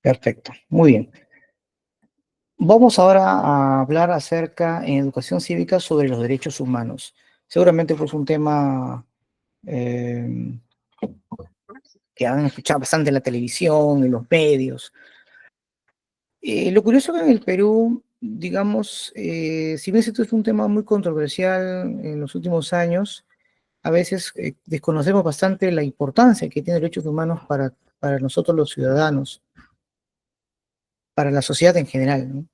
Perfecto, muy bien. Vamos ahora a hablar acerca en educación cívica sobre los derechos humanos. Seguramente pues un tema eh, que han escuchado bastante en la televisión, en los medios. Lo curioso es que en el Perú, digamos, si bien esto es un tema muy controversial en los últimos años, a veces desconocemos bastante la importancia que tienen derechos humanos para nosotros los ciudadanos, para la sociedad en general, ¿no?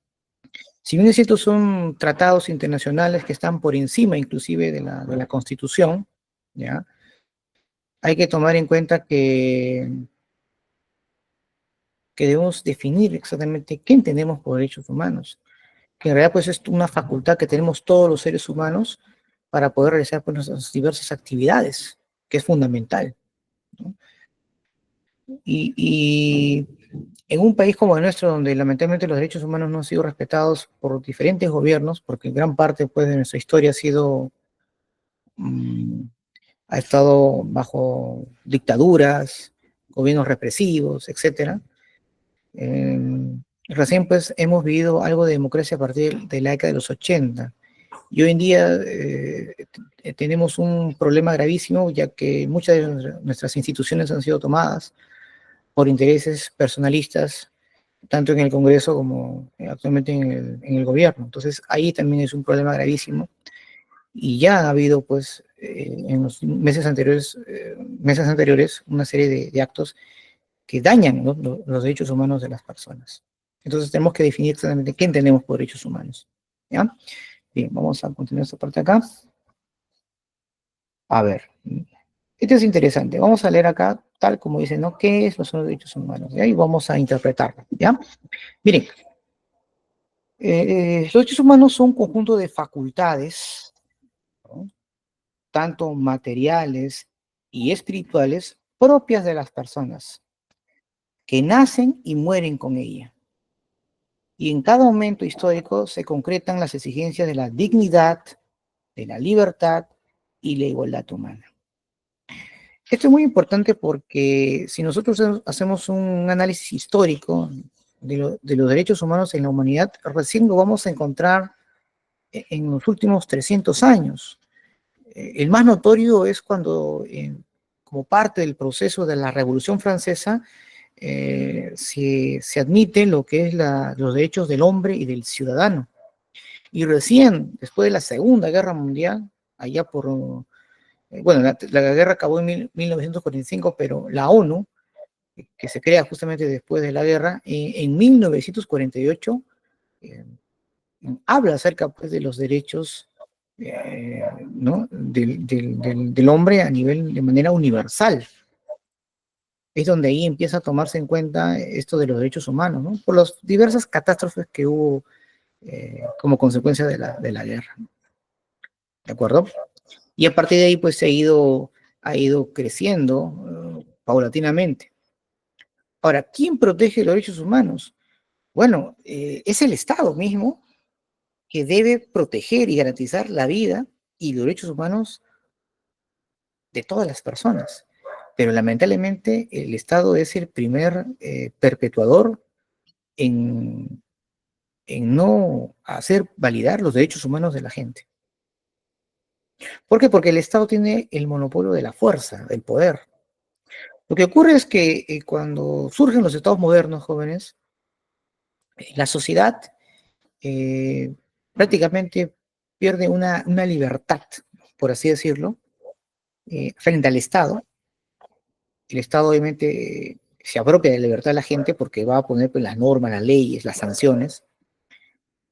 Si bien es cierto, son tratados internacionales que están por encima inclusive de la Constitución, ¿ya? Hay que tomar en cuenta que debemos definir exactamente qué entendemos por derechos humanos, que en realidad pues es una facultad que tenemos todos los seres humanos para poder realizar pues, nuestras diversas actividades, que es fundamental, ¿no? Y en un país como el nuestro, donde lamentablemente los derechos humanos no han sido respetados por diferentes gobiernos, porque gran parte pues, de nuestra historia ha sido mmm, ha estado bajo dictaduras, gobiernos represivos, etcétera. Eh, Recién pues hemos vivido algo de democracia a partir de la década de los 80 y hoy en día tenemos un problema gravísimo ya que muchas de nuestras instituciones han sido tomadas por intereses personalistas, tanto en el Congreso como actualmente en el gobierno. Entonces ahí también es un problema gravísimo y ya ha habido, pues, en los meses anteriores una serie de actos que dañan, ¿no?, los derechos humanos de las personas. Entonces tenemos que definir exactamente qué entendemos por derechos humanos. ¿Ya? Bien, vamos a continuar esta parte acá. A ver, esto es interesante. Vamos a leer acá, tal como dice, ¿no? ¿Qué son los derechos humanos? ¿Ya? Y vamos a interpretarlo. ¿Ya? Miren, los derechos humanos son un conjunto de facultades, ¿no?, tanto materiales y espirituales, propias de las personas, que nacen y mueren con ella. Y en cada momento histórico se concretan las exigencias de la dignidad, de la libertad y la igualdad humana. Esto es muy importante porque si nosotros hacemos un análisis histórico de los derechos humanos en la humanidad, recién lo vamos a encontrar en los últimos 300 años. El más notorio es cuando, como parte del proceso de la Revolución Francesa, se admite lo que es los derechos del hombre y del ciudadano. Y recién, después de la Segunda Guerra Mundial, allá por, bueno, la guerra acabó en 1945, pero la ONU, que se crea justamente después de la guerra, en 1948, eh, habla acerca pues, de los derechos, ¿no?, del hombre a nivel, de manera universal. Es donde ahí empieza a tomarse en cuenta esto de los derechos humanos, ¿no?, por las diversas catástrofes que hubo como consecuencia de la guerra. ¿De acuerdo? Y a partir de ahí, pues ha ido creciendo paulatinamente. Ahora, ¿quién protege los derechos humanos? Bueno, es el Estado mismo que debe proteger y garantizar la vida y los derechos humanos de todas las personas. Pero lamentablemente el Estado es el primer perpetuador en, en no hacer validar los derechos humanos de la gente. ¿Por qué? Porque el Estado tiene el monopolio de la fuerza, del poder. Lo que ocurre es que cuando surgen los estados modernos, jóvenes, la sociedad eh, prácticamente pierde una libertad, por así decirlo, frente al Estado. El Estado obviamente se apropia de la libertad de la gente porque va a poner pues, las normas, las leyes, las sanciones,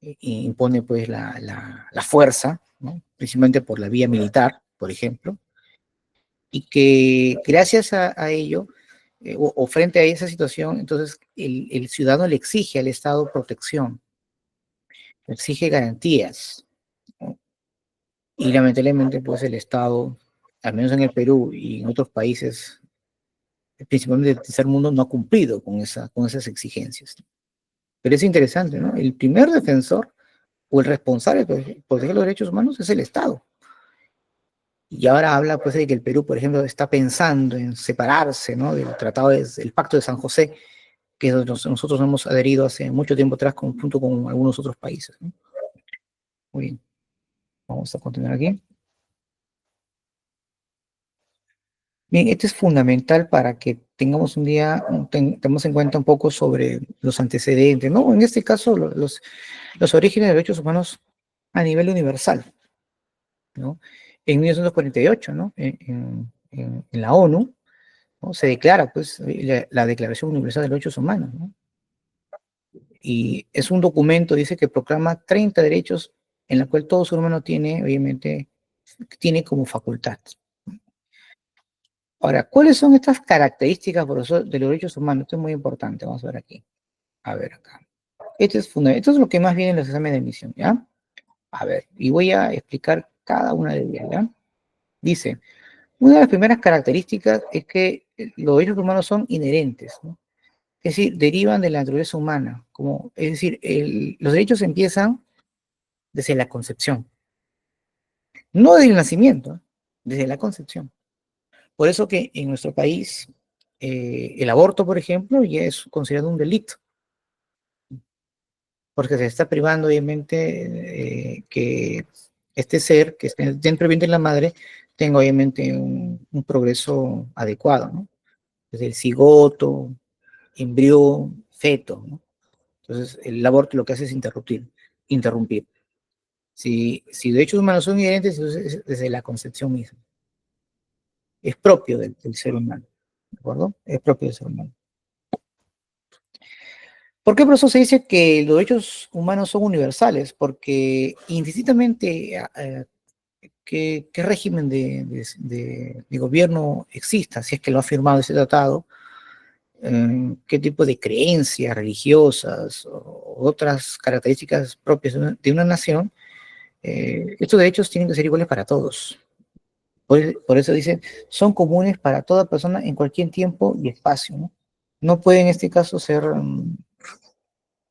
e impone pues la fuerza, ¿no?, principalmente por la vía militar, por ejemplo, y que gracias a ello, o frente a esa situación, entonces el ciudadano le exige al Estado protección, le exige garantías, ¿no? Y lamentablemente, pues el Estado, al menos en el Perú y en otros países, principalmente del tercer mundo, no ha cumplido con esas exigencias. Pero es interesante, ¿no? El primer defensor o el responsable de proteger los derechos humanos es el Estado. Y ahora habla, pues, de que el Perú, por ejemplo, está pensando en separarse, ¿no?, del Pacto de San José, que nosotros hemos adherido hace mucho tiempo atrás junto con algunos otros países, ¿no? Muy bien, vamos a continuar aquí. Bien, esto es fundamental para que tengamos un día, tengamos en cuenta un poco sobre los antecedentes, ¿no? En este caso, los orígenes de los derechos humanos a nivel universal, ¿no? En 1948, ¿no? En la ONU, ¿no? Se declara, pues, la Declaración Universal de los Derechos Humanos, ¿no? Y es un documento, dice, que proclama 30 derechos en la cual todo ser humano tiene, obviamente, tiene como facultad. Ahora, ¿cuáles son estas características, profesor, de los derechos humanos? Esto es muy importante, vamos a ver aquí. A ver acá. Esto es fundamental. Esto es lo que más viene en los exámenes de admisión, ¿ya? A ver, y voy a explicar cada una de ellas, ¿ya? Dice, una de las primeras características es que los derechos humanos son inherentes, ¿no? Es decir, derivan de la naturaleza humana. Como, es decir, los derechos empiezan desde la concepción, no desde el nacimiento, ¿eh? Desde la concepción. Por eso que en nuestro país el aborto, por ejemplo, ya es considerado un delito, porque se está privando, obviamente, que este ser que esté dentro del vientre de la madre tenga, obviamente, un progreso adecuado, ¿no? Desde el cigoto, embrión, feto, ¿no? Entonces, el aborto lo que hace es interrumpir. Si derechos humanos son inherentes, entonces es desde la concepción misma. Es propio del ser humano, ¿de acuerdo? Es propio del ser humano. ¿Por qué por eso se dice que los derechos humanos son universales? Porque indistintamente qué régimen de gobierno exista, si es que lo ha firmado ese tratado, qué tipo de creencias religiosas o otras características propias de una nación, estos derechos tienen que ser iguales para todos. Por eso dicen, son comunes para toda persona en cualquier tiempo y espacio, ¿no? No pueden en este caso ser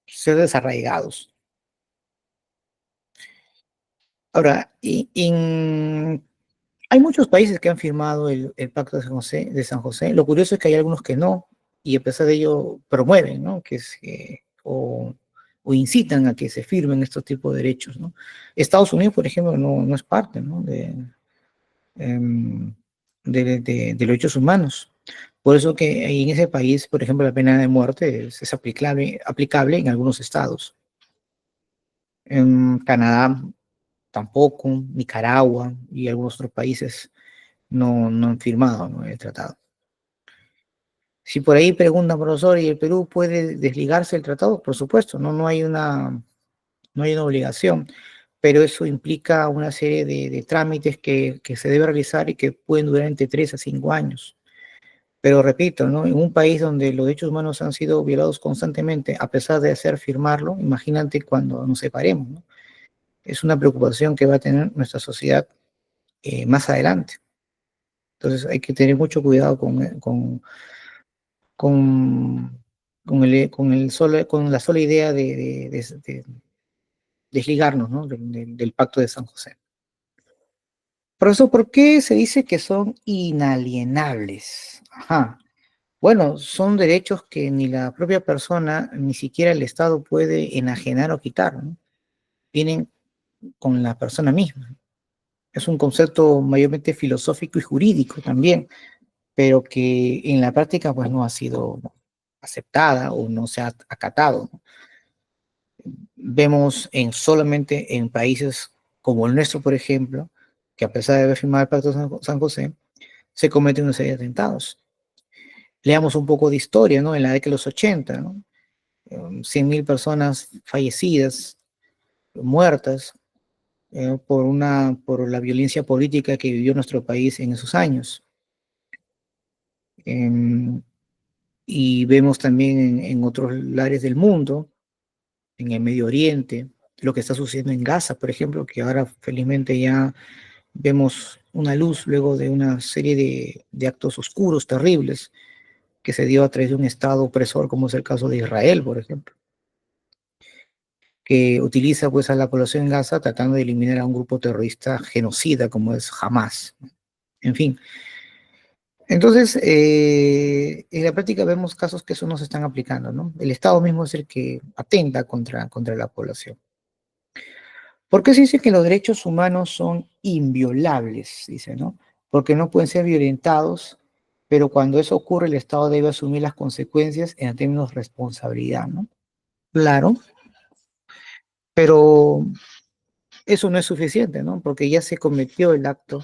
desarraigados. Ahora, hay muchos países que han firmado el Pacto de San José. Lo curioso es que hay algunos que no, y a pesar de ello promueven, ¿no? O incitan a que se firmen estos tipos de derechos, ¿no? Estados Unidos, por ejemplo, no es parte, ¿no? Em, de los derechos humanos. Por eso que ahí en ese país, por ejemplo, la pena de muerte es aplicable en algunos estados. En Canadá tampoco, Nicaragua y algunos otros países no han firmado, ¿no?, el tratado. Si por ahí preguntan, profesor, ¿y el Perú puede desligarse del tratado? Por supuesto, no hay una obligación, pero eso implica una serie de trámites que se debe realizar y que pueden durar entre 3 a 5 años. Pero repito, ¿no? En un país donde los derechos humanos han sido violados constantemente, a pesar de hacer firmarlo, imagínate cuando nos separemos, ¿no? Es una preocupación que va a tener nuestra sociedad más adelante. Entonces hay que tener mucho cuidado con, con la sola idea de desligarnos, ¿no?, del Pacto de San José. Profesor, ¿por qué se dice que son inalienables? Ajá. Bueno, son derechos que ni la propia persona, ni siquiera el Estado puede enajenar o quitar, ¿no? Vienen con la persona misma. Es un concepto mayormente filosófico y jurídico también, pero que en la práctica pues no ha sido aceptada o no se ha acatado, ¿no? Vemos solamente en países como el nuestro, por ejemplo, que a pesar de haber firmado el Pacto de San José, se cometen una serie de atentados. Leamos un poco de historia, ¿no? En la década de los 80, ¿no? 100.000 personas fallecidas, muertas, por la violencia política que vivió nuestro país en esos años. Em, y vemos también en otros lares del mundo, en el Medio Oriente, lo que está sucediendo en Gaza, por ejemplo, que ahora felizmente ya vemos una luz luego de una serie de actos oscuros, terribles, que se dio a través de un Estado opresor, como es el caso de Israel, por ejemplo, que utiliza pues a la población en Gaza tratando de eliminar a un grupo terrorista genocida como es Hamas. En fin, Entonces, en la práctica vemos casos que eso no se están aplicando, ¿no? El Estado mismo es el que atenta contra la población. ¿Por qué se dice que los derechos humanos son inviolables? Dice, ¿no? Porque no pueden ser violentados, pero cuando eso ocurre, el Estado debe asumir las consecuencias en términos de responsabilidad, ¿no? Claro, pero eso no es suficiente, ¿no? Porque ya se cometió el acto,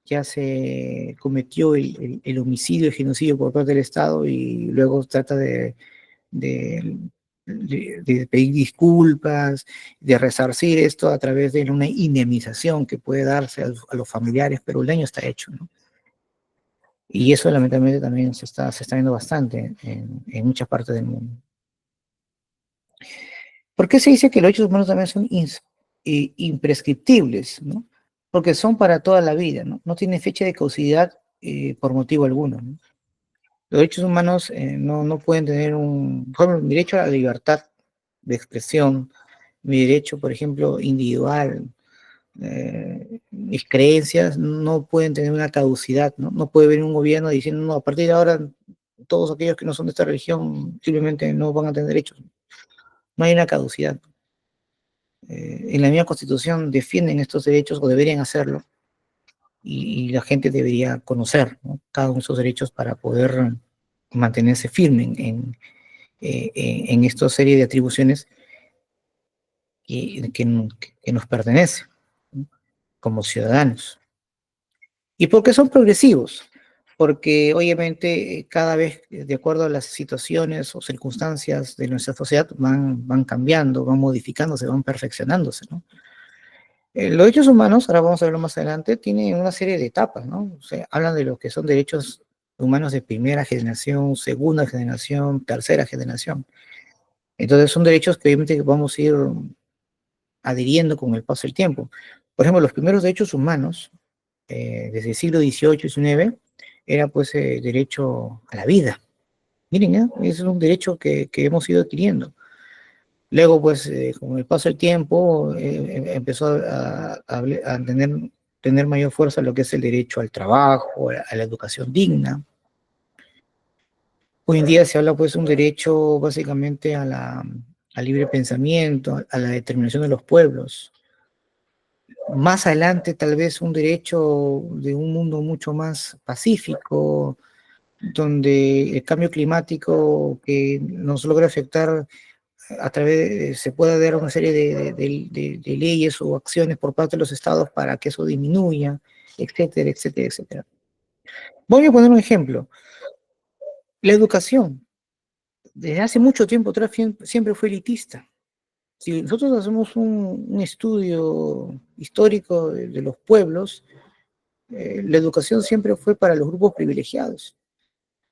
ya se cometió el homicidio, el genocidio por parte del Estado y luego trata de, de pedir disculpas, de resarcir esto a través de una indemnización que puede darse a los familiares, pero el daño está hecho, ¿no? Y eso lamentablemente también se está viendo bastante en muchas partes del mundo. ¿Por qué se dice que los derechos humanos también son imprescriptibles, ¿no? Porque son para toda la vida, ¿no? No tienen fecha de caducidad por motivo alguno, ¿no? Los derechos humanos no pueden tener por ejemplo, mi derecho a la libertad de expresión, mi derecho, por ejemplo, individual, mis creencias no pueden tener una caducidad, ¿no? No puede venir un gobierno diciendo, no, a partir de ahora todos aquellos que no son de esta religión simplemente no van a tener derechos. No hay una caducidad. En la misma Constitución defienden estos derechos o deberían hacerlo y la gente debería conocer, ¿no? Cada uno de esos derechos para poder mantenerse firme en esta serie de atribuciones que nos pertenecen, ¿no? Como ciudadanos. ¿Y por qué son progresivos? Porque obviamente cada vez, de acuerdo a las situaciones o circunstancias de nuestra sociedad, van cambiando, van modificándose, van perfeccionándose, ¿no? Los derechos humanos, ahora vamos a verlo más adelante, tienen una serie de etapas, ¿no? O sea, hablan de lo que son derechos humanos de primera generación, segunda generación, tercera generación. Entonces son derechos que obviamente vamos a ir adhiriendo con el paso del tiempo. Por ejemplo, los primeros derechos humanos, desde el siglo XVIII y XIX, era pues derecho a la vida. Miren, ¿ya? Ese es un derecho que hemos ido adquiriendo. Luego, pues, con el paso del tiempo, empezó a tener mayor fuerza lo que es el derecho al trabajo, a la educación digna. Hoy en día se habla, pues, un derecho básicamente al libre pensamiento, a la determinación de los pueblos. Más adelante, tal vez, un derecho de un mundo mucho más pacífico, donde el cambio climático que nos logra afectar a través se pueda dar una serie de leyes o acciones por parte de los estados para que eso disminuya, etcétera, etcétera, etcétera. Voy a poner un ejemplo. La educación, desde hace mucho tiempo atrás siempre fue elitista. Si nosotros hacemos un estudio histórico de los pueblos, la educación siempre fue para los grupos privilegiados.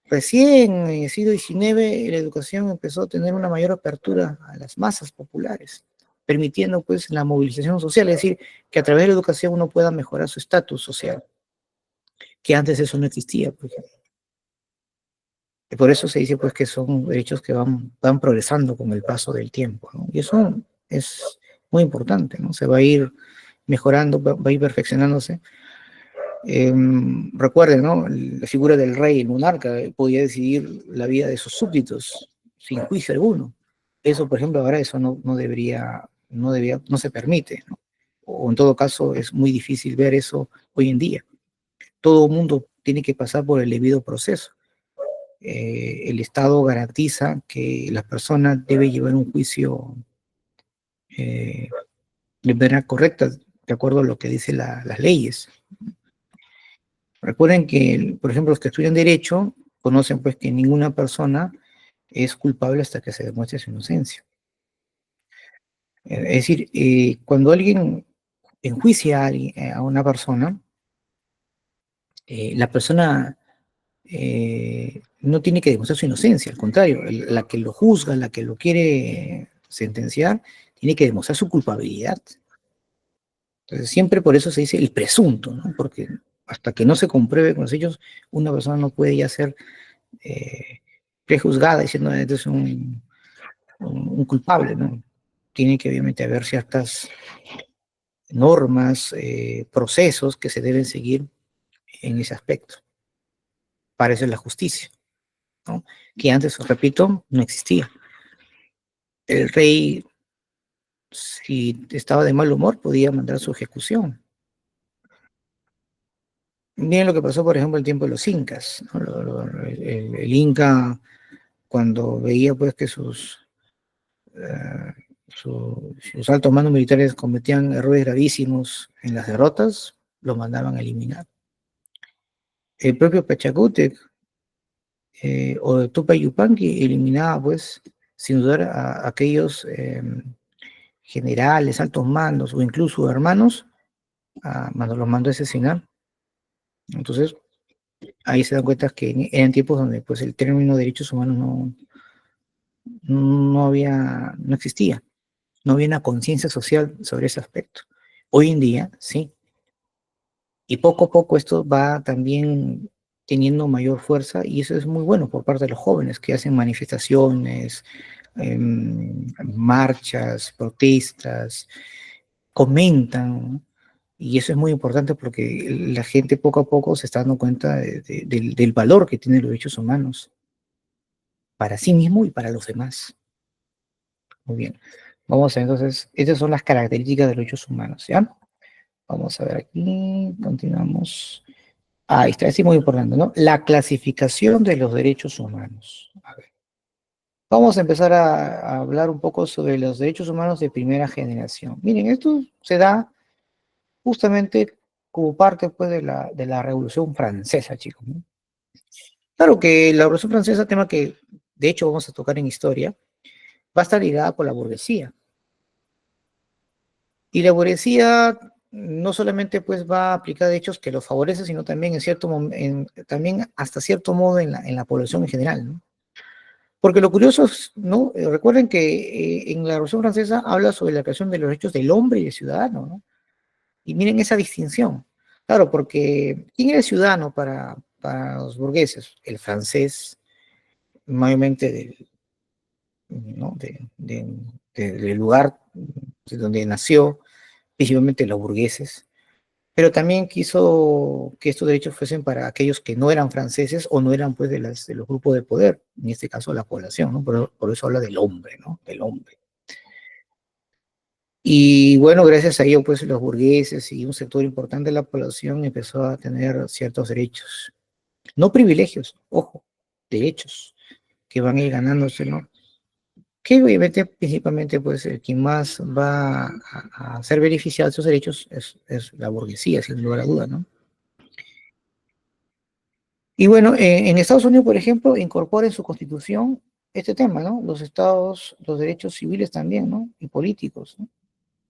Recién en el siglo XIX la educación empezó a tener una mayor apertura a las masas populares, permitiendo pues la movilización social, es decir, que a través de la educación uno pueda mejorar su estatus social, que antes eso no existía, por ejemplo. Y por eso se dice pues que son derechos que van progresando con el paso del tiempo, ¿no? Y eso es muy importante, ¿no? Se va a ir mejorando, va a ir perfeccionándose. Recuerden, ¿no? La figura del rey, el monarca, podía decidir la vida de sus súbditos sin juicio alguno. Eso, por ejemplo, ahora eso no se permite, ¿no? O en todo caso es muy difícil ver eso hoy en día. Todo el mundo tiene que pasar por el debido proceso. El Estado garantiza que la persona debe llevar un juicio eh, de manera correcta, de acuerdo a lo que dicen las leyes. Recuerden que, por ejemplo, los que estudian Derecho conocen pues que ninguna persona es culpable hasta que se demuestre su inocencia. Es decir, cuando alguien enjuicia a una persona, la persona no tiene que demostrar su inocencia, al contrario, la que lo juzga, la que lo quiere sentenciar, tiene que demostrar su culpabilidad. Entonces, siempre por eso se dice el presunto, ¿no? Porque hasta que no se compruebe con los hechos, una persona no puede ya ser eh, prejuzgada diciendo que este es un culpable, ¿no? Tiene que obviamente haber ciertas normas, procesos que se deben seguir en ese aspecto. para eso es la justicia, ¿no? Que antes, repito, no existía. El rey, si estaba de mal humor, podía mandar su ejecución. Miren lo que pasó, por ejemplo, el tiempo de los incas, ¿no? El inca, cuando veía pues que sus altos mandos militares cometían errores gravísimos en las derrotas, los mandaban a eliminar. El propio Pachacútec o Tupac Yupanqui eliminaba, pues, sin dudar a aquellos generales, altos mandos o incluso hermanos, los mandó a asesinar. Entonces, ahí se dan cuenta que eran tiempos donde pues, el término derechos humanos no existía, no había una conciencia social sobre ese aspecto. Hoy en día, sí. Y poco a poco esto va también teniendo mayor fuerza y eso es muy bueno por parte de los jóvenes que hacen manifestaciones, marchas, protestas, comentan, ¿no? Y eso es muy importante porque la gente poco a poco se está dando cuenta del valor que tienen los derechos humanos para sí mismo y para los demás. Muy bien. Vamos a ver entonces, estas son las características de los derechos humanos, ¿ya? Vamos a ver aquí, continuamos. Ahí está, es muy importante, ¿no? La clasificación de los derechos humanos. A ver. Vamos a empezar a hablar un poco sobre los derechos humanos de primera generación. Miren, esto se da justamente como parte pues, de la Revolución Francesa, chicos, ¿no? Claro que la Revolución Francesa, tema que de hecho vamos a tocar en historia, va a estar ligada con la burguesía. Y la burguesía no solamente pues va a aplicar derechos que los favorece, sino también también hasta cierto modo en la población en general, ¿no? Porque lo curioso es, ¿no? Recuerden que en la Revolución Francesa habla sobre la creación de los derechos del hombre y del ciudadano, ¿no? Y miren esa distinción. Claro, porque ¿quién era el ciudadano para los burgueses? El francés, mayormente ¿no? del lugar de donde nació, principalmente los burgueses, pero también quiso que estos derechos fuesen para aquellos que no eran franceses o no eran pues de los grupos de poder, en este caso la población, ¿no? Por eso habla del hombre, ¿no? Del hombre. Y bueno, gracias a ello pues los burgueses y un sector importante de la población empezó a tener ciertos derechos, no privilegios, ojo, derechos que van a ir ganándose, ¿no? Que obviamente principalmente pues quien más va a ser beneficiado de esos derechos es la burguesía, sin lugar a duda, ¿no? Y bueno, en Estados Unidos, por ejemplo, incorpora en su constitución este tema, ¿no? Los estados, los derechos civiles también, ¿no? Y políticos, ¿no?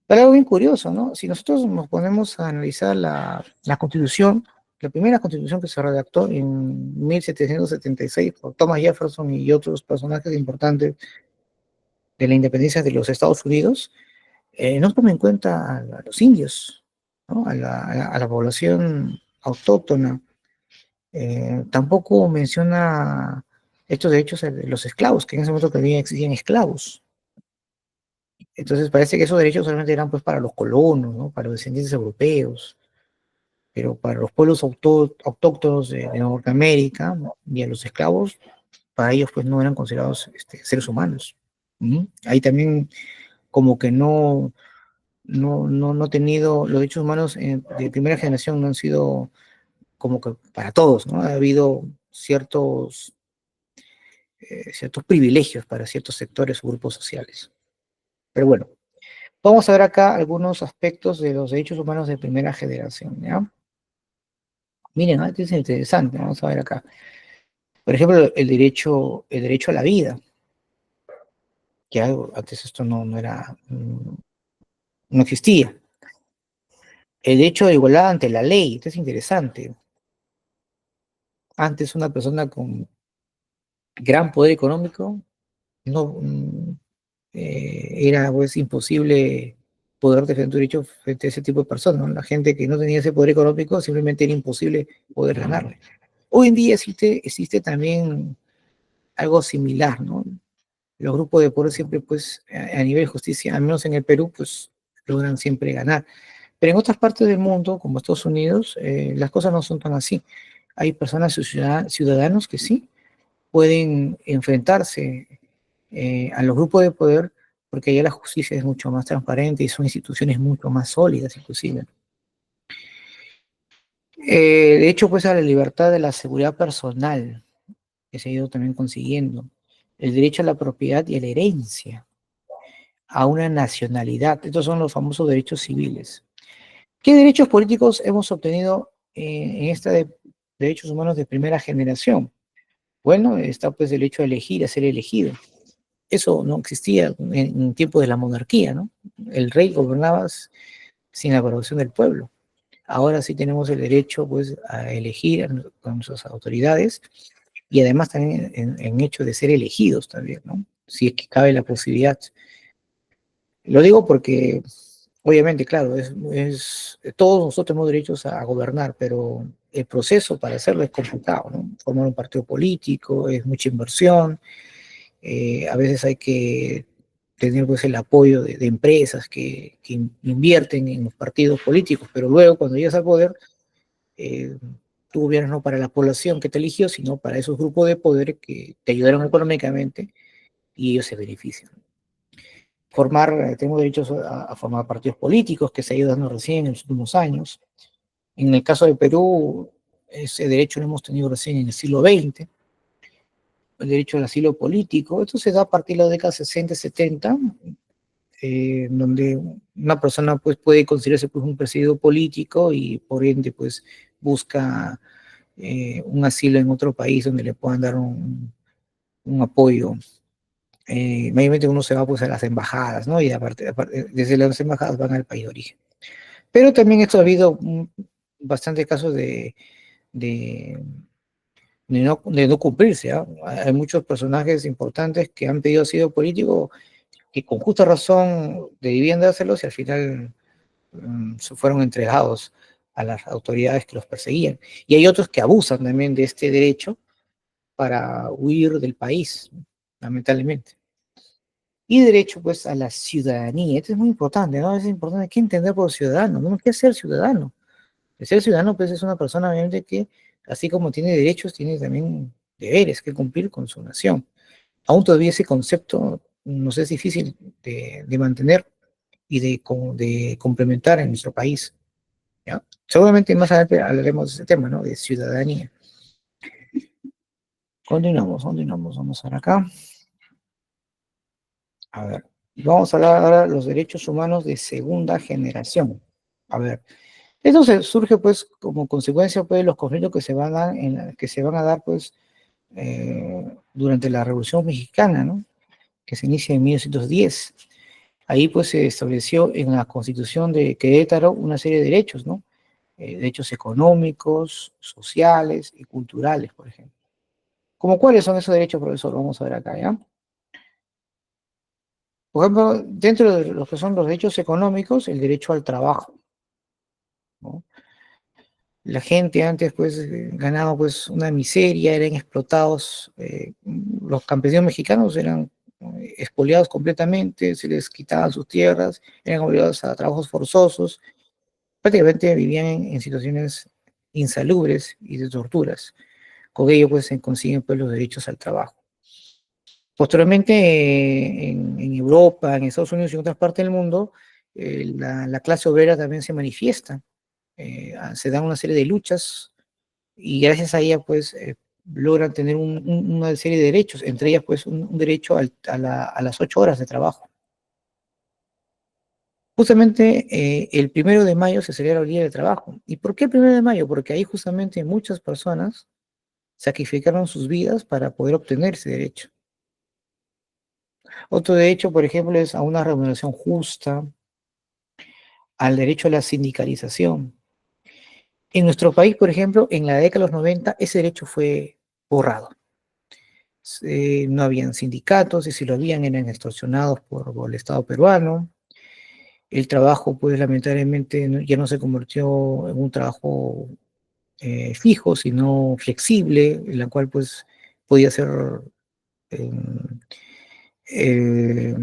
Pero algo bien curioso, ¿no? Si nosotros nos ponemos a analizar la constitución, la primera constitución que se redactó en 1776 por Thomas Jefferson y otros personajes importantes de la independencia de los Estados Unidos, no toma en cuenta a los indios, ¿no? A la población autóctona. Tampoco menciona estos derechos de los esclavos, que en ese momento todavía existían esclavos. Entonces parece que esos derechos solamente eran pues para los colonos, ¿no? Para los descendientes europeos, pero para los pueblos autóctonos de Norteamérica, ¿no? Y a los esclavos, para ellos pues no eran considerados seres humanos. ¿Mm? Ahí también como que no ha tenido, los derechos humanos de primera generación no han sido como que para todos, ¿no? Ha habido ciertos privilegios para ciertos sectores o grupos sociales. Pero bueno, vamos a ver acá algunos aspectos de los derechos humanos de primera generación, ¿ya? Miren, esto es interesante, vamos a ver acá. Por ejemplo, el derecho a la vida, que antes esto no existía. El derecho de igualdad ante la ley, esto es interesante. Antes una persona con gran poder económico no era pues imposible poder defender tu derecho frente a ese tipo de personas, ¿no? La gente que no tenía ese poder económico simplemente era imposible poder ganarle. Hoy en día existe también algo similar, ¿no? Los grupos de poder siempre, pues, a nivel de justicia, al menos en el Perú, pues, logran siempre ganar. Pero en otras partes del mundo, como Estados Unidos, las cosas no son tan así. hay personas, ciudadanos que sí pueden enfrentarse a los grupos de poder, porque allá la justicia es mucho más transparente y son instituciones mucho más sólidas, inclusive. De hecho, pues a la libertad de la seguridad personal, que se ha ido también consiguiendo, el derecho a la propiedad y a la herencia, a una nacionalidad, estos son los famosos derechos civiles. ¿Qué derechos políticos hemos obtenido en esta de derechos humanos de primera generación? Bueno, está pues el derecho a elegir, a ser elegido. Eso no existía en tiempos de la monarquía, ¿no? El rey gobernaba sin la aprobación del pueblo. Ahora sí tenemos el derecho, pues, a elegir a nuestras autoridades y además también en hecho de ser elegidos también, ¿no? Si es que cabe la posibilidad. Lo digo porque, obviamente, claro, todos nosotros tenemos derechos a gobernar, pero el proceso para hacerlo es complicado, ¿no? Formar un partido político, es mucha inversión, a veces hay que tener pues el apoyo de empresas que invierten en los partidos políticos, pero luego cuando llegas al poder, eh, tú gobiernas no para la población que te eligió, sino para esos grupos de poder que te ayudaron económicamente y ellos se benefician. Tenemos derechos a formar partidos políticos que se ha ido dando recién en los últimos años. En el caso de Perú, ese derecho lo hemos tenido recién en el siglo XX, el derecho al asilo político. Esto se da a partir de la década 60, 70, donde una persona pues, puede considerarse pues, un perseguido político y por ende pues, busca un asilo en otro país donde le puedan dar un apoyo. Mayormente uno se va pues, a las embajadas, ¿no? Y aparte, desde las embajadas van al país de origen. Pero también esto ha habido bastantes casos de, de no cumplirse. ¿Ah? Hay muchos personajes importantes que han pedido asilo político que con justa razón debían dárselos y al final se fueron entregados a las autoridades que los perseguían. Y hay otros que abusan también de este derecho para huir del país, lamentablemente. Y derecho, pues, a la ciudadanía. Esto es muy importante, ¿no? Es importante que entender por ciudadano, ¿no? ¿Qué es ser ciudadano? El ser ciudadano, pues, es una persona, obviamente, que, así como tiene derechos, tiene también deberes que cumplir con su nación. Aún todavía ese concepto nos es difícil de mantener y de complementar en nuestro país, ¿ya? Seguramente más adelante hablaremos de ese tema, ¿no? De ciudadanía. Continuamos, vamos a ver acá. A ver, vamos a hablar ahora de los derechos humanos de segunda generación. A ver, esto surge pues como consecuencia pues de los conflictos que se van a dar, que se van a dar pues durante la Revolución Mexicana, ¿no? Que se inicia en 1910. Ahí pues se estableció en la Constitución de Querétaro una serie de derechos, ¿no? Derechos económicos, sociales y culturales, por ejemplo. ¿Cómo cuáles son esos derechos, profesor? Vamos a ver acá, ¿ya? Por ejemplo, dentro de los que son los derechos económicos, el derecho al trabajo, ¿no? La gente antes pues ganaba pues una miseria, eran explotados, los campesinos mexicanos eran expoliados completamente, se les quitaban sus tierras, eran obligados a trabajos forzosos, prácticamente vivían en situaciones insalubres y de torturas. Con ello pues se consiguen pues los derechos al trabajo. Posteriormente, en Europa, en Estados Unidos y en otras partes del mundo, la clase obrera también se manifiesta, se dan una serie de luchas y gracias a ella, pues, logran tener una serie de derechos, entre ellas, pues, un derecho a las 8 horas de trabajo. Justamente el 1 de mayo se celebra el Día del Trabajo. ¿Y por qué el 1 de mayo? Porque ahí justamente muchas personas sacrificaron sus vidas para poder obtener ese derecho. Otro derecho, por ejemplo, es a una remuneración justa, al derecho a la sindicalización. En nuestro país, por ejemplo, en la década de los 90, ese derecho fue borrado. No habían sindicatos y si lo habían eran extorsionados por el Estado peruano. El trabajo, pues lamentablemente, ya no se convirtió en un trabajo fijo, sino flexible, en la cual pues podía ser eh, eh,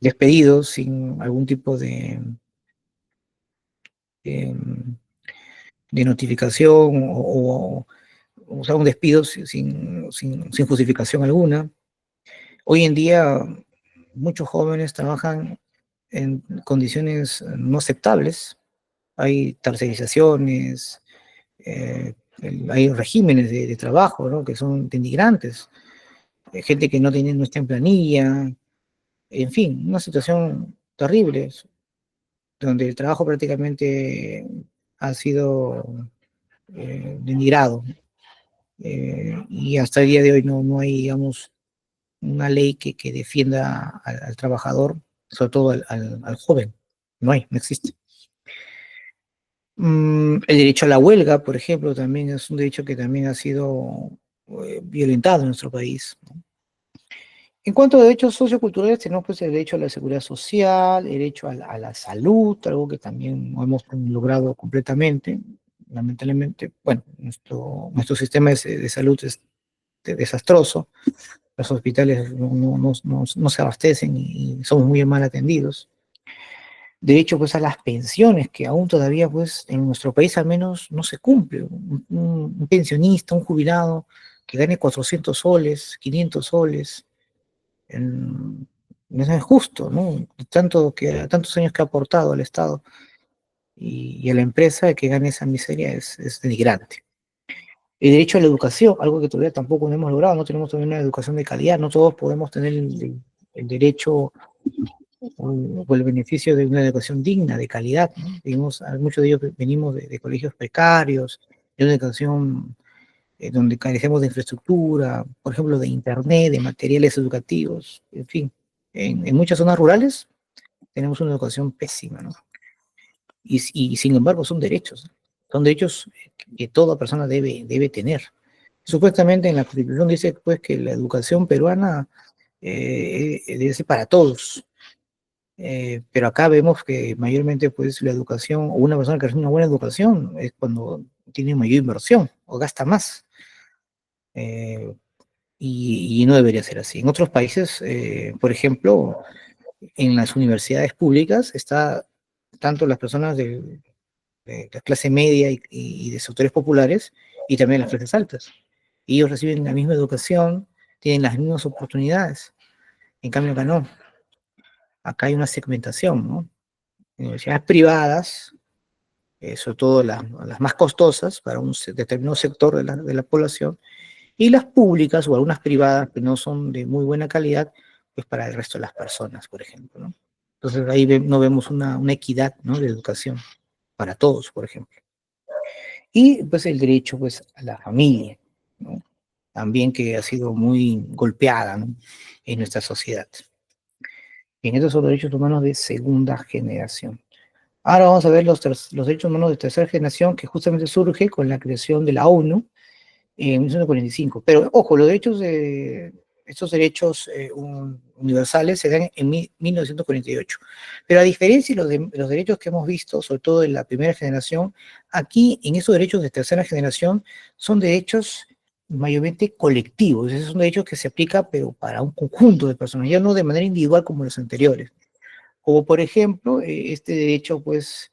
despedido sin algún tipo eh, de notificación o sea, un despido sin justificación alguna. Hoy en día muchos jóvenes trabajan en condiciones no aceptables. Hay tercerizaciones, hay regímenes de trabajo, ¿no? Que son denigrantes, gente que no está en planilla, en fin, una situación terrible, donde el trabajo prácticamente ha sido denigrado. Y hasta el día de hoy no hay, digamos, una ley que defienda al trabajador, sobre todo al joven. No hay, no existe. El derecho a la huelga, por ejemplo, también es un derecho que también ha sido violentado en nuestro país. En cuanto a derechos socioculturales, tenemos pues el derecho a la seguridad social, el derecho a la salud, algo que también no hemos logrado completamente, lamentablemente. Bueno, nuestro sistema de salud es desastroso, los hospitales no se abastecen y somos muy mal atendidos. Derecho pues a las pensiones, que aún todavía pues en nuestro país al menos no se cumple. Un pensionista, un jubilado que gane 400 soles, 500 soles, no es justo, ¿no? Tantos años que ha aportado al Estado y a la empresa que gane esa miseria es denigrante. El derecho a la educación, algo que todavía tampoco no hemos logrado, no tenemos todavía una educación de calidad, no todos podemos tener el derecho o el beneficio de una educación digna, de calidad, ¿no? Digamos, muchos de ellos venimos de colegios precarios, de una educación donde carecemos de infraestructura, por ejemplo, de internet, de materiales educativos, en fin. En muchas zonas rurales tenemos una educación pésima, ¿no? Y sin embargo son derechos que toda persona debe tener. Supuestamente en la Constitución dice pues que la educación peruana debe ser para todos, pero acá vemos que mayormente pues la educación, o una persona que recibe una buena educación es cuando tiene mayor inversión o gasta más. Eh, y no debería ser así. En otros países, por ejemplo, en las universidades públicas está tanto las personas de la clase media y de sectores populares y también las clases altas. Ellos reciben la misma educación, tienen las mismas oportunidades. En cambio acá no. Acá hay una segmentación, ¿no? Universidades privadas, sobre todo las más costosas para un determinado sector de la población, y las públicas o algunas privadas que no son de muy buena calidad, pues para el resto de las personas, por ejemplo, ¿no? Entonces ahí no vemos una equidad, ¿no? De educación para todos, por ejemplo. Y pues el derecho pues a la familia, ¿no? También que ha sido muy golpeada, ¿no? En nuestra sociedad. Bien, estos son los derechos humanos de segunda generación. Ahora vamos a ver los derechos humanos de tercera generación, que justamente surge con la creación de la ONU en 1945. Pero ojo, estos derechos universales se dan en 1948. Pero a diferencia de los derechos que hemos visto, sobre todo en la primera generación, aquí en esos derechos de tercera generación son derechos mayormente colectivos. Esos son derechos que se aplican pero para un conjunto de personas, ya no de manera individual como los anteriores. Como por ejemplo, este derecho pues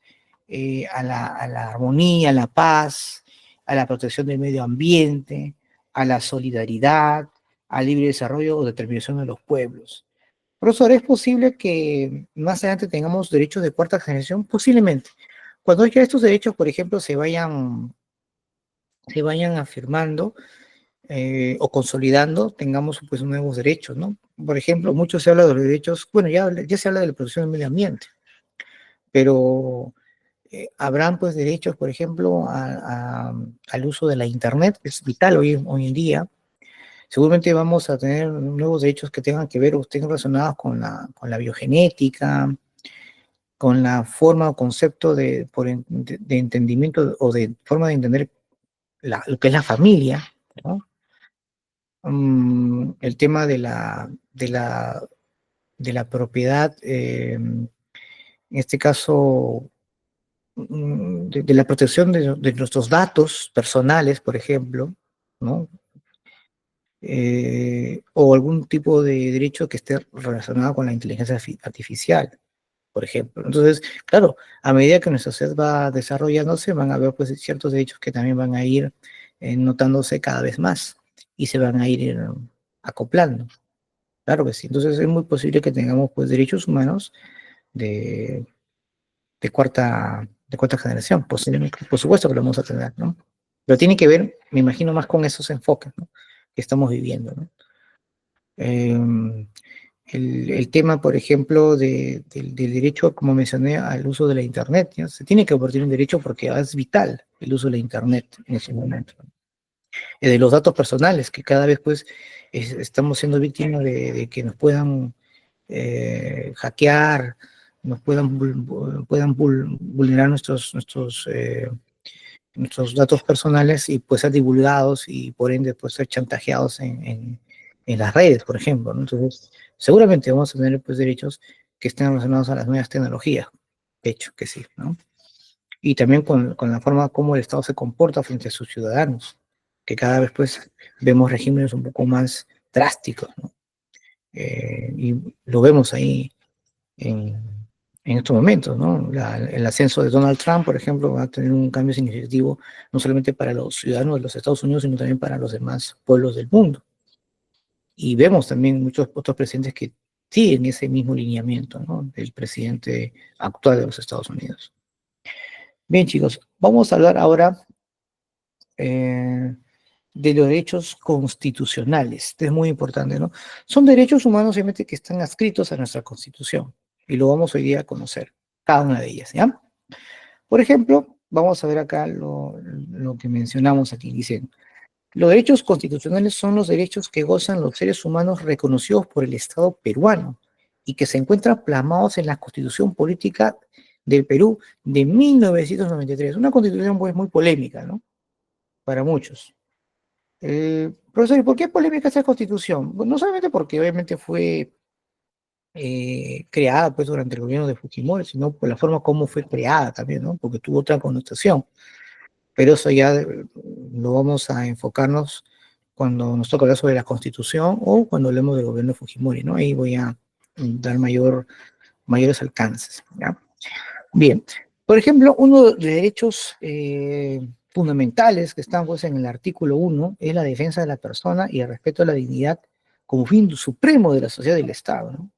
a la armonía, a la paz, a la protección del medio ambiente, a la solidaridad, al libre desarrollo o determinación de los pueblos. Profesor, ¿es posible que más adelante tengamos derechos de cuarta generación? Posiblemente. Cuando ya estos derechos, por ejemplo, se vayan afirmando o consolidando, tengamos pues nuevos derechos, ¿no? Por ejemplo, mucho se habla de los derechos, bueno, ya se habla de la protección del medio ambiente, pero habrán pues derechos, por ejemplo, al uso de la Internet, que es vital hoy en día. Seguramente vamos a tener nuevos derechos que tengan que ver o estén relacionados con la biogenética, con la forma o concepto de entendimiento o de forma de entender lo que es la familia, ¿no? El tema de la propiedad, en este caso, de la protección de nuestros datos personales, por ejemplo, ¿no? O algún tipo de derecho que esté relacionado con la inteligencia artificial, por ejemplo. Entonces, claro, a medida que nuestra sociedad va desarrollándose, van a haber pues ciertos derechos que también van a ir notándose cada vez más y se van a ir acoplando. Claro que sí. Entonces es muy posible que tengamos pues derechos humanos de, de cuarta generación, posiblemente. Por supuesto que lo vamos a tener, ¿no? Pero tiene que ver, me imagino, más con esos enfoques, ¿no? Que estamos viviendo, ¿no? Eh, el tema, por ejemplo, del derecho, como mencioné, al uso de la Internet, ¿ya? Se tiene que convertir en derecho porque es vital el uso de la Internet en ese momento. De los datos personales, que cada vez pues estamos siendo víctimas de que nos puedan hackear, nos puedan vulnerar nuestros datos personales y pues ser divulgados y por ende pues ser chantajeados en las redes, por ejemplo, ¿no? Entonces, seguramente vamos a tener pues derechos que estén relacionados a las nuevas tecnologías, de hecho que sí, ¿no? Y también con la forma como el Estado se comporta frente a sus ciudadanos, que cada vez pues vemos regímenes un poco más drásticos, ¿no? Y lo vemos ahí en, en estos momentos, ¿no? El ascenso de Donald Trump, por ejemplo, va a tener un cambio significativo no solamente para los ciudadanos de los Estados Unidos, sino también para los demás pueblos del mundo. Y vemos también muchos otros presidentes que siguen ese mismo lineamiento, ¿no? Del presidente actual de los Estados Unidos. Bien, chicos, vamos a hablar ahora eh, de los derechos constitucionales. Esto es muy importante, ¿no? Son derechos humanos, obviamente, que están adscritos a nuestra Constitución. Y lo vamos hoy día a conocer, cada una de ellas, ¿ya? Por ejemplo, vamos a ver acá lo que mencionamos aquí. Dicen, los derechos constitucionales son los derechos que gozan los seres humanos reconocidos por el Estado peruano y que se encuentran plasmados en la Constitución Política del Perú de 1993. Una constitución pues muy polémica, ¿no? Para muchos. Profesor, ¿y por qué polémica esta constitución? Bueno, no solamente porque obviamente fue creada pues durante el gobierno de Fujimori, sino por la forma como fue creada también, ¿no? Porque tuvo otra connotación. Pero eso ya lo vamos a enfocarnos cuando nos toca hablar sobre la constitución o cuando hablemos del gobierno de Fujimori, ¿no? Ahí voy a dar mayores alcances, ¿ya? Bien, por ejemplo, uno de los derechos fundamentales que están pues, en el artículo 1 es la defensa de la persona y el respeto a la dignidad como fin supremo de la sociedad y del Estado, ¿no?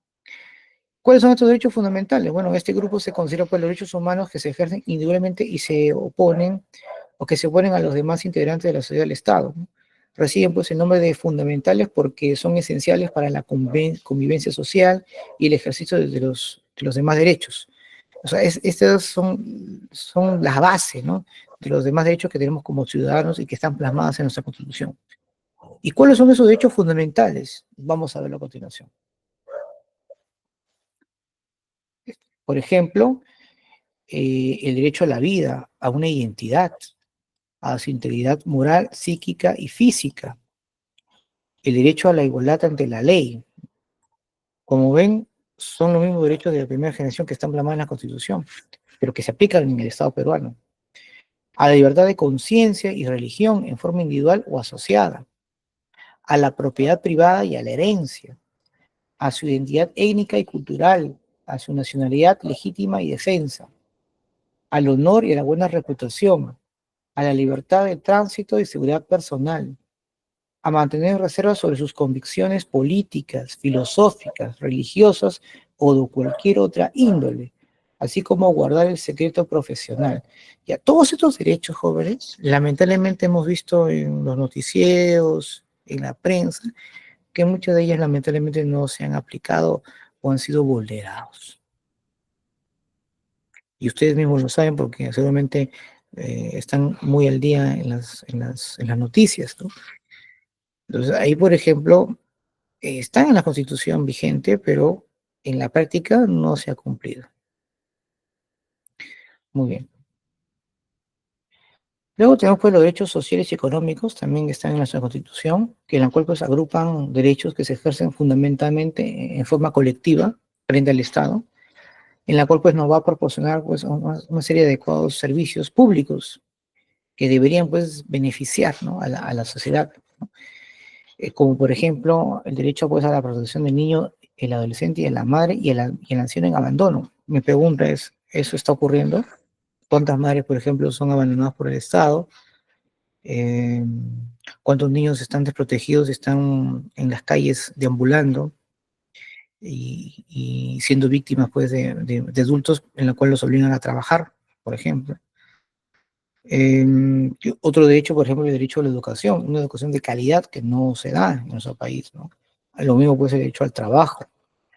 ¿Cuáles son estos derechos fundamentales? Bueno, este grupo se considera pues, los derechos humanos que se ejercen individualmente y se oponen o que se oponen a los demás integrantes de la sociedad del Estado, ¿no? Reciben pues el nombre de fundamentales porque son esenciales para la convivencia social y el ejercicio de los demás derechos. O sea, estas son las bases, ¿no? De los demás derechos que tenemos como ciudadanos y que están plasmadas en nuestra Constitución. ¿Y cuáles son esos derechos fundamentales? Vamos a verlo a continuación. Por ejemplo, el derecho a la vida, a una identidad, a su integridad moral, psíquica y física. El derecho a la igualdad ante la ley. Como ven, son los mismos derechos de la primera generación que están plasmados en la Constitución, pero que se aplican en el Estado peruano. A la libertad de conciencia y religión en forma individual o asociada, a la propiedad privada y a la herencia, a su identidad étnica y cultural, a su nacionalidad legítima y defensa, al honor y a la buena reputación, a la libertad de tránsito y seguridad personal, a mantener reservas sobre sus convicciones políticas, filosóficas, religiosas o de cualquier otra índole, así como a guardar el secreto profesional. Y a todos estos derechos, jóvenes, lamentablemente hemos visto en los noticieros, en la prensa, que muchas de ellas lamentablemente no se han aplicado o han sido vulnerados. Y ustedes mismos lo saben porque seguramente están muy al día en las noticias, ¿no? Entonces, ahí, por ejemplo, están en la Constitución vigente, pero en la práctica no se ha cumplido. Muy bien. Luego tenemos pues los derechos sociales y económicos, también están en nuestra Constitución, que en la cual pues agrupan derechos que se ejercen fundamentalmente en forma colectiva frente al Estado, en la cual pues nos va a proporcionar pues una serie de adecuados servicios públicos que deberían pues beneficiar, ¿no? a la sociedad, ¿no? Como por ejemplo el derecho pues a la protección del niño, el adolescente y de la madre y el anciano en abandono. Mi pregunta es, ¿eso está ocurriendo? ¿Cuántas madres, por ejemplo, son abandonadas por el Estado? eh, cuántos niños están desprotegidos, están en las calles deambulando y siendo víctimas pues, de adultos en la cual los obligan a trabajar, por ejemplo. Otro derecho, por ejemplo, el derecho a la educación, una educación de calidad que no se da en nuestro país, ¿no? Lo mismo puede ser el derecho al trabajo,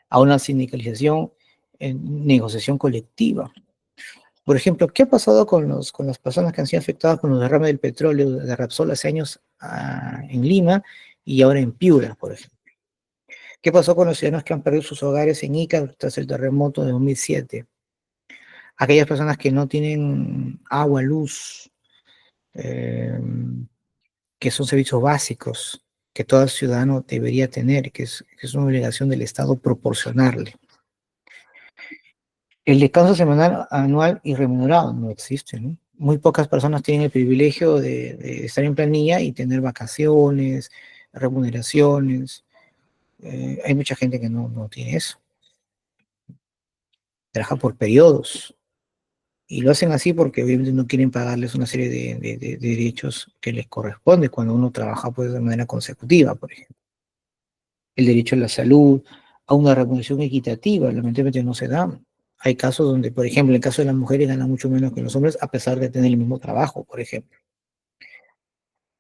a una sindicalización, en negociación colectiva. Por ejemplo, ¿qué ha pasado con las personas que han sido afectadas con los derrames del petróleo de Repsol hace años en Lima y ahora en Piura, por ejemplo? ¿Qué pasó con los ciudadanos que han perdido sus hogares en Ica tras el terremoto de 2007? Aquellas personas que no tienen agua, luz, eh, que son servicios básicos que todo ciudadano debería tener, que es una obligación del Estado proporcionarle. El descanso semanal, anual y remunerado no existe, ¿no? Muy pocas personas tienen el privilegio de estar en planilla y tener vacaciones, remuneraciones. Hay mucha gente que no tiene eso. Trabaja por periodos. Y lo hacen así porque obviamente no quieren pagarles una serie de derechos que les corresponde cuando uno trabaja pues, de manera consecutiva, por ejemplo. El derecho a la salud, a una remuneración equitativa, lamentablemente no se da. Hay casos donde, por ejemplo, en el caso de las mujeres ganan mucho menos que los hombres a pesar de tener el mismo trabajo, por ejemplo.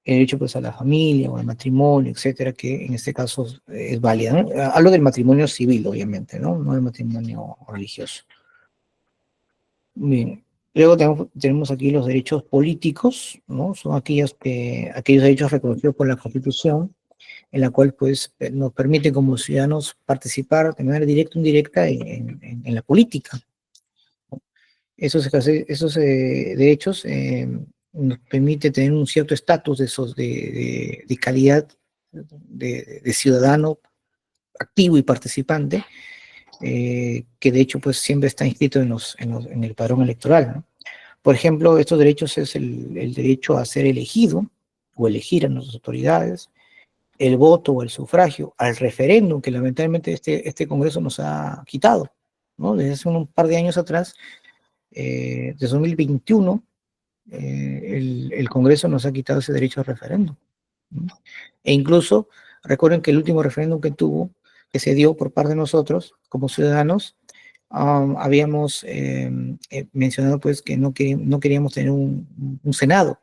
El derecho pues, a la familia o al matrimonio, etcétera, que en este caso es válida, ¿no? Hablo del matrimonio civil, obviamente, ¿no? No del matrimonio religioso. Bien. Luego tenemos aquí los derechos políticos, ¿no? Son aquellos derechos reconocidos por la Constitución, en la cual pues, nos permite como ciudadanos participar de manera directa o indirecta en la política. Esos derechos nos permite tener un cierto estatus de calidad de ciudadano activo y participante, que de hecho pues siempre está inscrito en el padrón electoral, ¿no? Por ejemplo, estos derechos es el derecho a ser elegido o elegir a nuestras autoridades, el voto o el sufragio, al referéndum que lamentablemente este Congreso nos ha quitado, ¿no? Desde hace un par de años atrás, desde 2021, el Congreso nos ha quitado ese derecho al referéndum, ¿no? E incluso, recuerden que el último referéndum que se dio por parte de nosotros, como ciudadanos, habíamos mencionado pues que no queríamos tener un Senado,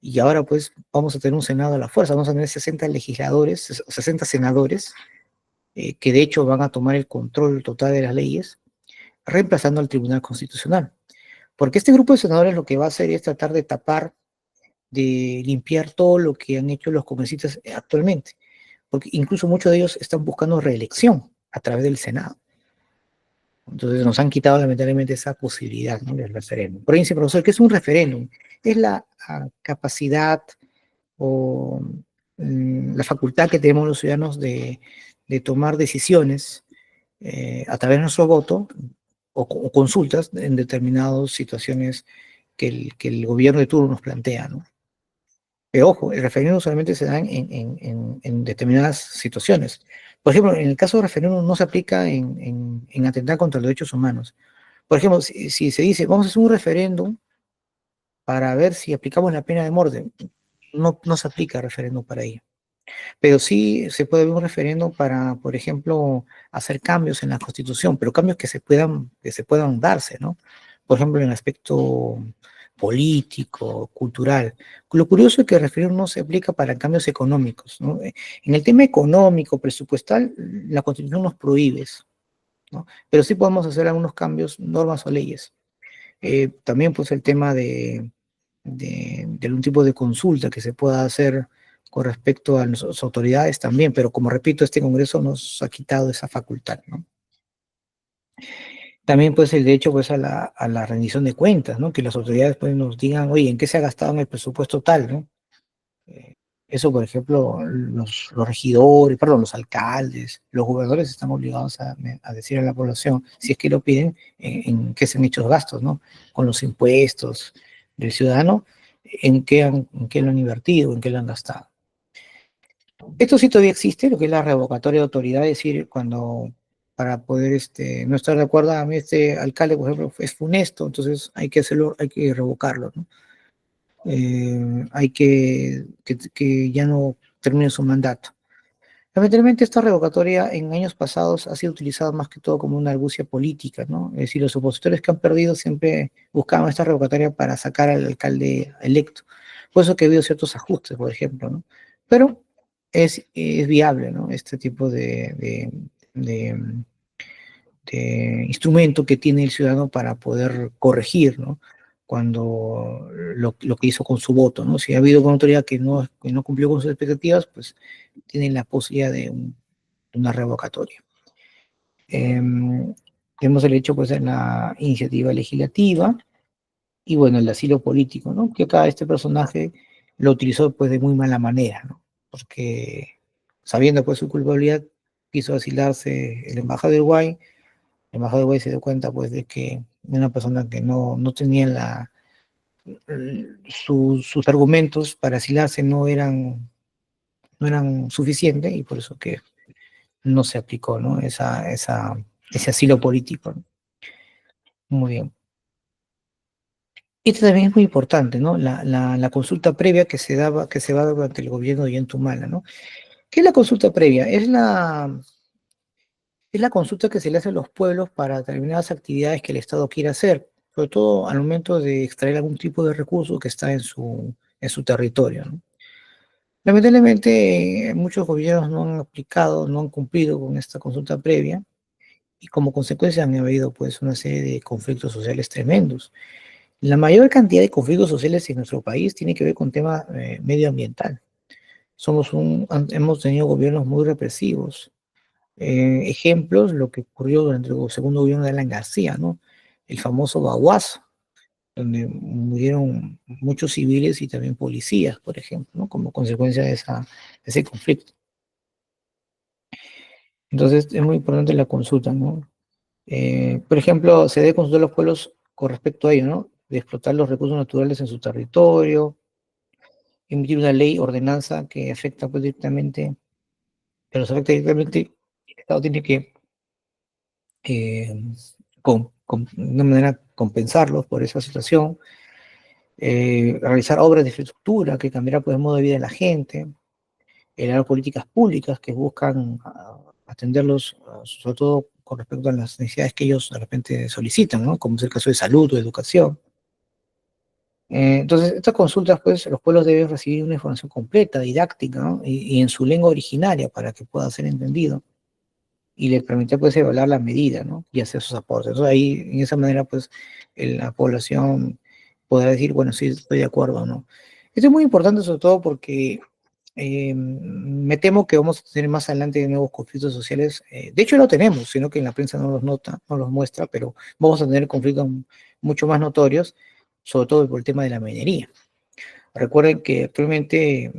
y ahora pues vamos a tener un Senado a la fuerza, vamos a tener 60 legisladores, 60 senadores, que de hecho van a tomar el control total de las leyes, reemplazando al Tribunal Constitucional. Porque este grupo de senadores lo que va a hacer es tratar de tapar, de limpiar todo lo que han hecho los congresistas actualmente, porque incluso muchos de ellos están buscando reelección a través del Senado. Entonces nos han quitado lamentablemente esa posibilidad, ¿no?, del referéndum. Por ahí dice, profesor, ¿qué es un referéndum? Es la capacidad o la facultad que tenemos los ciudadanos de tomar decisiones a través de nuestro voto o consultas en determinadas situaciones que el gobierno de turno nos plantea, ¿no? Pero ojo, el referéndum solamente se da en determinadas situaciones. Por ejemplo, en el caso del referéndum no se aplica en atentar contra los derechos humanos. Por ejemplo, si se dice, vamos a hacer un referéndum para ver si aplicamos la pena de muerte, no se aplica el referéndum para ello. Pero sí se puede ver un referéndum para, por ejemplo, hacer cambios en la Constitución, pero cambios que se puedan darse, ¿no? Por ejemplo, en el aspecto político, cultural. Lo curioso es que el referéndum no se aplica para cambios económicos, ¿no? En el tema económico, presupuestal, la Constitución nos prohíbe eso, ¿no? Pero sí podemos hacer algunos cambios, normas o leyes. También pues el tema de algún tipo de consulta que se pueda hacer con respecto a las autoridades también, pero como repito, este Congreso nos ha quitado esa facultad, ¿no? También pues el derecho pues a la rendición de cuentas, ¿no? Que las autoridades pues nos digan, oye, ¿en qué se ha gastado en el presupuesto tal, ¿no? Eh, Eso, por ejemplo, los regidores, perdón, los alcaldes, los gobernadores están obligados a decir a la población, si es que lo piden, en qué se han hecho los gastos, ¿no? Con los impuestos del ciudadano, en qué lo han invertido, en qué lo han gastado. Esto sí todavía existe, lo que es la revocatoria de autoridad, es decir, cuando para poder no estar de acuerdo, a mí este alcalde, por ejemplo, es funesto, entonces hay que hacerlo, hay que revocarlo, ¿no? hay que ya no termine su mandato. Lamentablemente esta revocatoria en años pasados ha sido utilizada más que todo como una argucia política, ¿no? Es decir, los opositores que han perdido siempre buscaban esta revocatoria para sacar al alcalde electo. Por eso que ha habido ciertos ajustes, por ejemplo, ¿no? Pero es viable, ¿no? Este tipo de, de instrumento que tiene el ciudadano para poder corregir, ¿no? Cuando lo que hizo con su voto, ¿no? Si ha habido una autoridad que no cumplió con sus expectativas, pues tienen la posibilidad de una revocatoria. Tenemos el hecho, pues, en la iniciativa legislativa y, bueno, el asilo político, ¿no? Que acá este personaje lo utilizó, pues, de muy mala manera, ¿no? Porque, sabiendo, pues, su culpabilidad, quiso asilarse el embajador de Uruguay. El embajador de Uruguay se dio cuenta, pues, de que una persona que no tenía sus argumentos para asilarse no eran suficientes, y por eso que no se aplicó, ¿no? Ese asilo político, ¿no? Muy bien. Esto también es muy importante, ¿no? La consulta previa que se va durante el gobierno de Ollanta, ¿no? ¿Qué es la consulta previa? Es la consulta que se le hace a los pueblos para determinadas actividades que el Estado quiere hacer, sobre todo al momento de extraer algún tipo de recurso que está en su territorio, ¿no? Lamentablemente, muchos gobiernos no han aplicado, no han cumplido con esta consulta previa, y como consecuencia han habido, pues, una serie de conflictos sociales tremendos. La mayor cantidad de conflictos sociales en nuestro país tiene que ver con tema medioambiental. Hemos tenido gobiernos muy represivos. Ejemplos, lo que ocurrió durante el segundo gobierno de Alan García, ¿no? El famoso Baguazo, donde murieron muchos civiles y también policías, por ejemplo, ¿no? Como consecuencia de ese conflicto. Entonces, es muy importante la consulta, ¿no? Por ejemplo, se debe consultar a los pueblos con respecto a ello, ¿no? De explotar los recursos naturales en su territorio, emitir una ley, ordenanza que afecta, pues, directamente, que los afecta directamente. El Estado tiene que, eh, de una manera, compensarlos por esa situación, realizar obras de infraestructura que cambiará, pues, el modo de vida de la gente, elaborar políticas públicas que buscan atenderlos, sobre todo con respecto a las necesidades que ellos de repente solicitan, ¿no? Como es el caso de salud o educación. Entonces, estas consultas, pues, los pueblos deben recibir una información completa, didáctica, ¿no? Y en su lengua originaria para que pueda ser entendido, y le permite, pues, evaluar la medida, ¿no? Y hacer sus aportes. Entonces, ahí, en esa manera, pues, la población podrá decir, bueno, sí, estoy de acuerdo o no. Esto es muy importante, sobre todo porque me temo que vamos a tener más adelante nuevos conflictos sociales. De hecho, lo tenemos, sino que en la prensa no los nota, no los muestra, pero vamos a tener conflictos mucho más notorios, sobre todo por el tema de la minería. Recuerden que actualmente,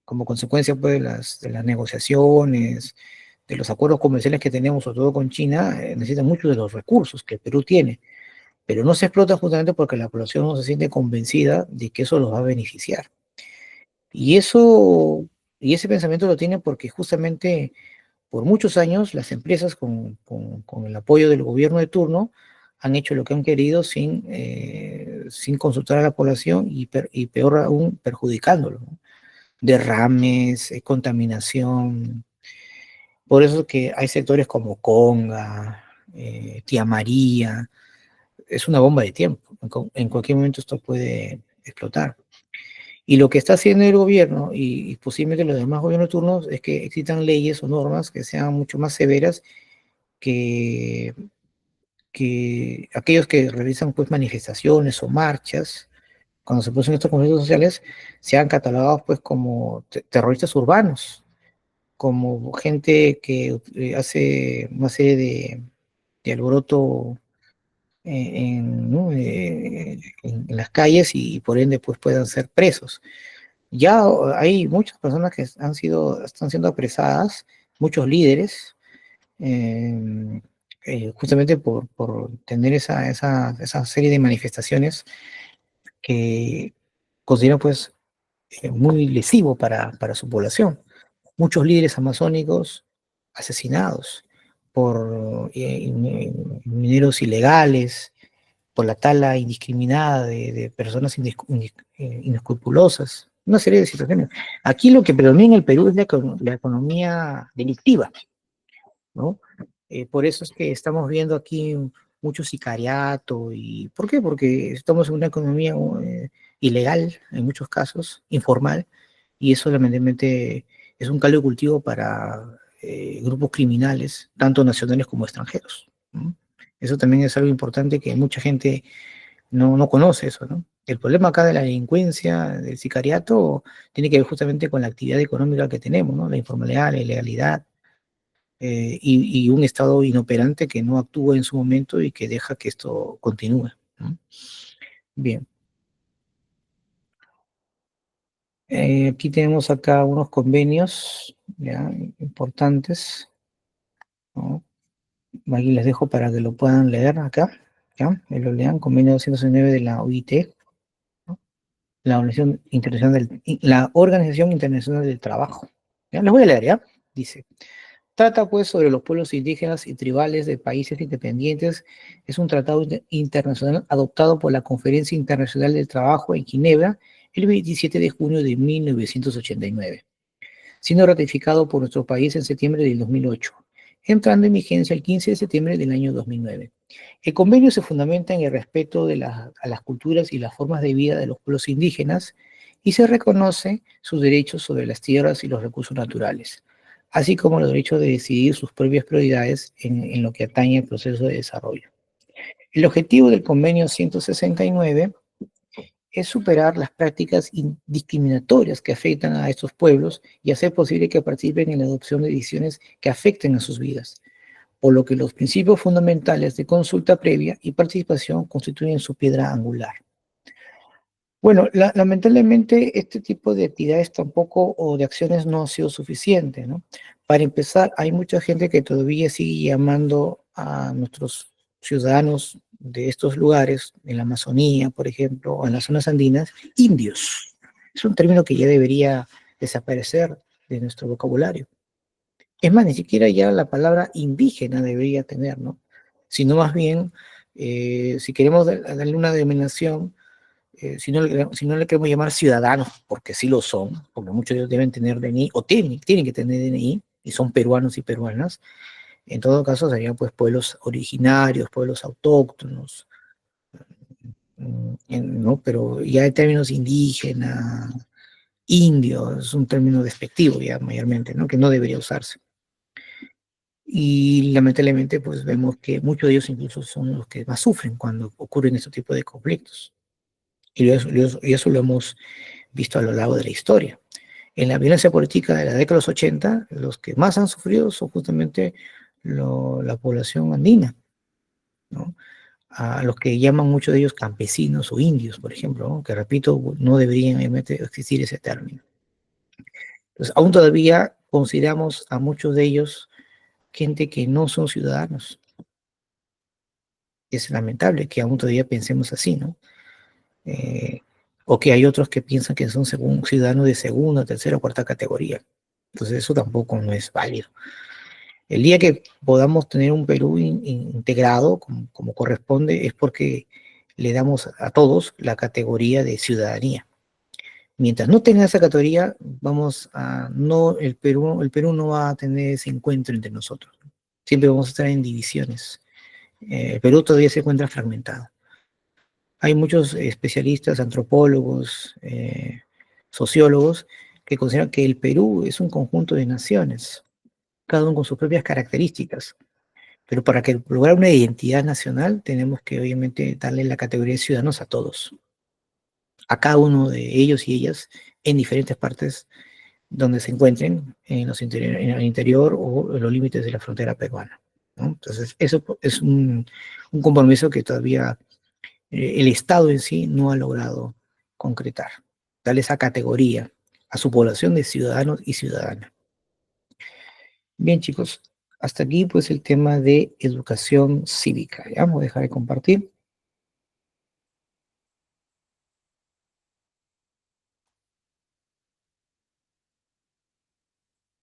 como consecuencia, pues, de las negociaciones, de los acuerdos comerciales que tenemos, sobre todo con China, necesitan muchos de los recursos que el Perú tiene, pero no se explota justamente porque la población no se siente convencida de que eso los va a beneficiar. Y eso, y ese pensamiento lo tienen porque justamente por muchos años las empresas con el apoyo del gobierno de turno han hecho lo que han querido sin consultar a la población, y peor aún, perjudicándolo, ¿no? Derrames, contaminación. Por eso es que hay sectores como Conga, Tía María. Es una bomba de tiempo. En cualquier momento esto puede explotar. Y lo que está haciendo el gobierno y posiblemente los demás gobiernos turnos es que existan leyes o normas que sean mucho más severas, que, que aquellos que realizan, pues, manifestaciones o marchas, cuando se producen estos conflictos sociales, sean catalogados, pues, como terroristas urbanos, como gente que hace una serie de alboroto ¿no? En las calles, y por ende, pues, puedan ser presos. Ya hay muchas personas que están siendo apresadas, muchos líderes, eh, justamente por tener esa serie de manifestaciones que consideran, pues, muy lesivo para su población. Muchos líderes amazónicos asesinados por mineros ilegales, por la tala indiscriminada de personas inescrupulosas, una serie de situaciones. Aquí lo que predomina en el Perú es la economía delictiva, ¿no? Por eso es que estamos viendo aquí mucho sicariato. Y ¿por qué? Porque estamos en una economía ilegal, en muchos casos, informal, y eso lamentablemente es un caldo de cultivo para grupos criminales, tanto nacionales como extranjeros, ¿no? Eso también es algo importante que mucha gente no conoce eso, ¿no? El problema acá de la delincuencia, del sicariato, tiene que ver justamente con la actividad económica que tenemos, ¿no? La informalidad, la ilegalidad, y un Estado inoperante que no actúa en su momento y que deja que esto continúe, ¿no? Bien, aquí tenemos acá unos convenios ya, importantes, ¿no? Aquí les dejo para que lo puedan leer acá, ¿ya? Que lo lean, convenio 269 de la OIT, ¿no? La Organización Internacional del Trabajo. ¿Ya? Les voy a leer, ¿ya? Dice: trata pues sobre los pueblos indígenas y tribales de países independientes. Es un tratado internacional adoptado por la Conferencia Internacional del Trabajo en Ginebra el 27 de junio de 1989, siendo ratificado por nuestro país en septiembre del 2008, entrando en vigencia el 15 de septiembre del año 2009. El convenio se fundamenta en el respeto a las culturas y las formas de vida de los pueblos indígenas y se reconoce sus derechos sobre las tierras y los recursos naturales, así como los derechos de decidir sus propias prioridades en lo que atañe al proceso de desarrollo. El objetivo del convenio 169 es superar las prácticas discriminatorias que afectan a estos pueblos y hacer posible que participen en la adopción de decisiones que afecten a sus vidas, por lo que los principios fundamentales de consulta previa y participación constituyen su piedra angular. Bueno, lamentablemente este tipo de actividades tampoco o de acciones no ha sido suficiente, ¿no? Para empezar, hay mucha gente que todavía sigue llamando a nuestros ciudadanos de estos lugares, en la Amazonía, por ejemplo, o en las zonas andinas, indios. Es un término que ya debería desaparecer de nuestro vocabulario. Es más, ni siquiera ya la palabra indígena debería tener, ¿no? Sino más bien, si queremos darle una denominación, si no le queremos llamar ciudadanos, porque sí lo son, porque muchos de ellos deben tener DNI, o tienen que tener DNI, y son peruanos y peruanas. En todo caso serían pues pueblos originarios, pueblos autóctonos, ¿no? Pero ya en términos indígena, indio, es un término despectivo ya mayormente, ¿no? Que no debería usarse. Y lamentablemente pues vemos que muchos de ellos incluso son los que más sufren cuando ocurren este tipo de conflictos. Y eso lo hemos visto a lo largo de la historia. En la violencia política de la década de los 80, los que más han sufrido son justamente la población andina, ¿no? A los que llaman muchos de ellos campesinos o indios, por ejemplo, ¿no? Que repito, no deberían obviamente existir ese término. Entonces, aún todavía consideramos a muchos de ellos gente que no son ciudadanos. Es lamentable que aún todavía pensemos así, ¿no? Eh, o que hay otros que piensan que son ciudadanos de segunda, tercera o cuarta categoría. Entonces eso tampoco no es válido. El día que podamos tener un Perú integrado como corresponde es porque le damos a todos la categoría de ciudadanía. Mientras no tenga esa categoría, no, el Perú no va a tener ese encuentro entre nosotros. Siempre vamos a estar en divisiones. El Perú todavía se encuentra fragmentado. Hay muchos especialistas, antropólogos, sociólogos, que consideran que el Perú es un conjunto de naciones, cada uno con sus propias características. Pero para que lograr una identidad nacional, tenemos que obviamente darle la categoría de ciudadanos a todos, a cada uno de ellos y ellas en diferentes partes donde se encuentren, en el interior o en los límites de la frontera peruana, ¿no? Entonces, eso es un compromiso que todavía el Estado en sí no ha logrado concretar, darle esa categoría a su población de ciudadanos y ciudadanas. Bien, chicos, hasta aquí pues el tema de educación cívica. Ya vamos a dejar de compartir.